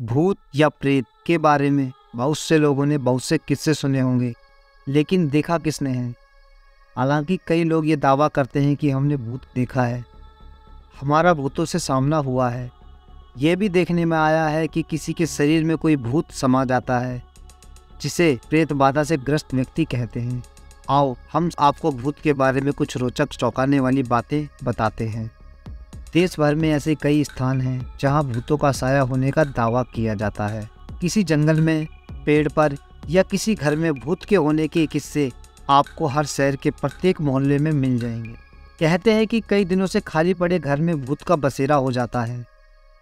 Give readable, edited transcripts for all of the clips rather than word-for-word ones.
भूत या प्रेत के बारे में बहुत से लोगों ने बहुत से किस्से सुने होंगे, लेकिन देखा किसने है। हालांकि कई लोग ये दावा करते हैं कि हमने भूत देखा है, हमारा भूतों से सामना हुआ है। ये भी देखने में आया है कि किसी के शरीर में कोई भूत समा जाता है, जिसे प्रेत बाधा से ग्रस्त व्यक्ति कहते हैं। आओ हम आपको भूत के बारे में कुछ रोचक चौंकाने वाली बातें बताते हैं। देश भर में ऐसे कई स्थान हैं जहां भूतों का साया होने का दावा किया जाता है। किसी जंगल में, पेड़ पर या किसी घर में भूत के होने के किस्से आपको हर शहर के प्रत्येक मोहल्ले में मिल जाएंगे। कहते हैं कि कई दिनों से खाली पड़े घर में भूत का बसेरा हो जाता है।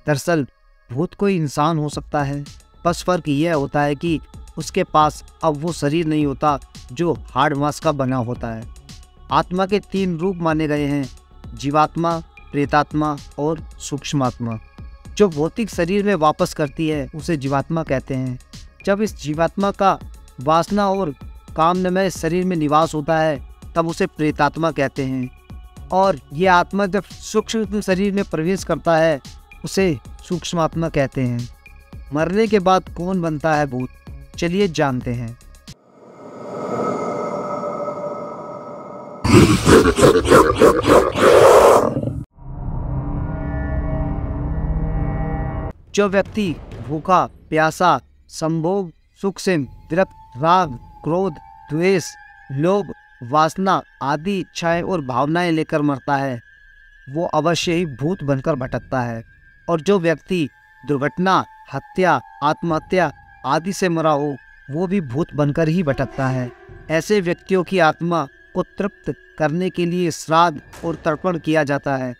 दरअसल भूत कोई इंसान हो सकता है, बस फर्क यह होता है कि उसके पास अब वो शरीर नहीं होता जो हाड़ मांस का बना होता है। आत्मा के 3 रूप माने गए हैं: जीवात्मा, प्रेतात्मा और सूक्ष्मात्मा। जो भौतिक शरीर में वापस करती है उसे जीवात्मा कहते हैं। जब इस जीवात्मा का वासना और कामनामय शरीर में निवास होता है तब उसे प्रेतात्मा कहते हैं। और ये आत्मा जब सूक्ष्म शरीर में प्रवेश करता है उसे सूक्ष्मात्मा कहते हैं। मरने के बाद कौन बनता है भूत, चलिए जानते हैं। जो व्यक्ति भूखा, प्यासा, संभोग, सूक्ष्म, विरक्त, राग, क्रोध, द्वेष, लोभ, वासना आदि इच्छाएं और भावनाएं लेकर मरता है, वो अवश्य ही भूत बनकर भटकता है। और जो व्यक्ति दुर्घटना, हत्या, आत्महत्या आदि से मरा हो, वो भी भूत बनकर ही भटकता है। ऐसे व्यक्तियों की आत्मा को तृप्त करने के लिए श्राद्ध और तर्पण किया जाता है।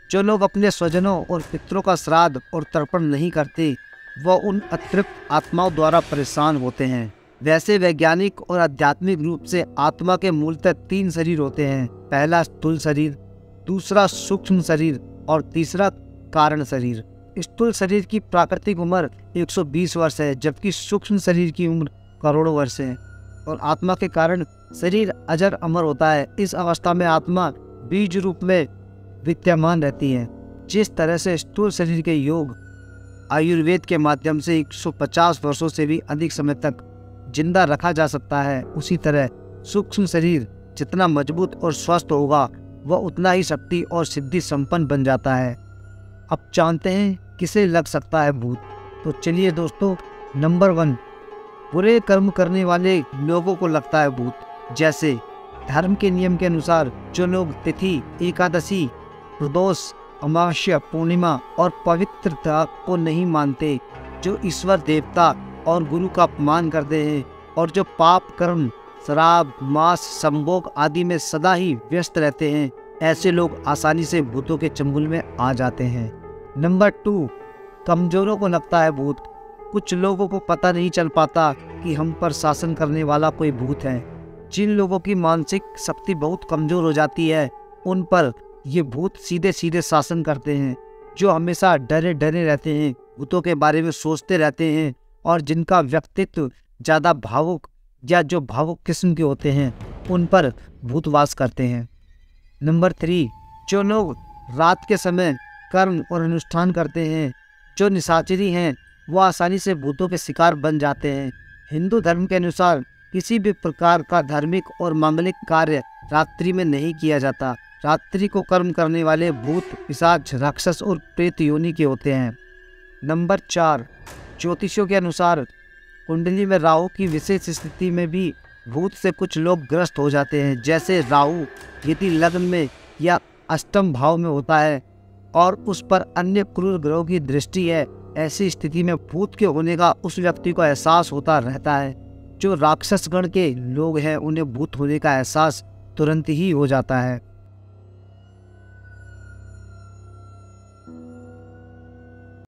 जो लोग अपने स्वजनों और पितरों का श्राद्ध और तर्पण नहीं करते, वह उन अतृप्त आत्माओं द्वारा परेशान होते हैं। वैसे वैज्ञानिक और आध्यात्मिक रूप से आत्मा के मूलतः 3 शरीर होते हैं। पहला स्थूल शरीर, दूसरा सूक्ष्म शरीर और तीसरा कारण शरीर। स्थूल शरीर की प्राकृतिक उम्र 120 वर्ष है, जबकि सूक्ष्म शरीर की उम्र करोड़ों वर्ष है। और आत्मा के कारण शरीर अजर अमर होता है। इस अवस्था में आत्मा बीज रूप में विद्यमान रहती है। जिस तरह से स्थूल शरीर के योग आयुर्वेद के माध्यम से 150 वर्षों से भी अधिक समय तक जिंदा रखा जा सकता है, उसी तरह सूक्ष्म शरीर जितना मजबूत और स्वस्थ होगा वह उतना ही शक्ति और सिद्धि संपन्न बन जाता है। अब जानते हैं किसे लग सकता है भूत। तो चलिए दोस्तों, नंबर 1, बुरे कर्म करने वाले लोगों को लगता है भूत। जैसे धर्म के नियम के अनुसार जो लोग तिथि, एकादशी, प्रदोष, अमावस्या, पूर्णिमा और पवित्रता को नहीं मानते, जो ईश्वर, देवता और गुरु का अपमान करते हैं और जो पाप कर्म, शराब, मांस, संभोग आदि में सदा ही व्यस्त रहते हैं, ऐसे लोग आसानी से भूतों के चंगुल में आ जाते हैं। नंबर 2, कमजोरों को लगता है भूत। कुछ लोगों को पता नहीं चल पाता कि हम पर शासन करने वाला कोई भूत है। जिन लोगों की मानसिक शक्ति बहुत कमजोर हो जाती है, उन पर ये भूत सीधे सीधे शासन करते हैं। जो हमेशा डरे डरे रहते हैं, भूतों के बारे में सोचते रहते हैं और जिनका व्यक्तित्व ज़्यादा भावुक या जो भावुक किस्म के होते हैं, उन पर भूत वास करते हैं। नंबर 3, जो लोग रात के समय कर्म और अनुष्ठान करते हैं, जो निशाचरी हैं, वो आसानी से भूतों के शिकार बन जाते हैं। हिंदू धर्म के अनुसार किसी भी प्रकार का धार्मिक और मांगलिक कार्य रात्रि में नहीं किया जाता। रात्रि को कर्म करने वाले भूत, पिशाच, राक्षस और प्रेत योनि के होते हैं। नंबर 4, ज्योतिषियों के अनुसार कुंडली में राहु की विशेष स्थिति में भी भूत से कुछ लोग ग्रस्त हो जाते हैं। जैसे राहु यदि लग्न में या अष्टम भाव में होता है और उस पर अन्य क्रूर ग्रहों की दृष्टि है, ऐसी स्थिति में भूत के होने का उस व्यक्ति को एहसास होता रहता है। जो राक्षस गण के लोग हैं, उन्हें भूत होने का एहसास तुरंत ही हो जाता है।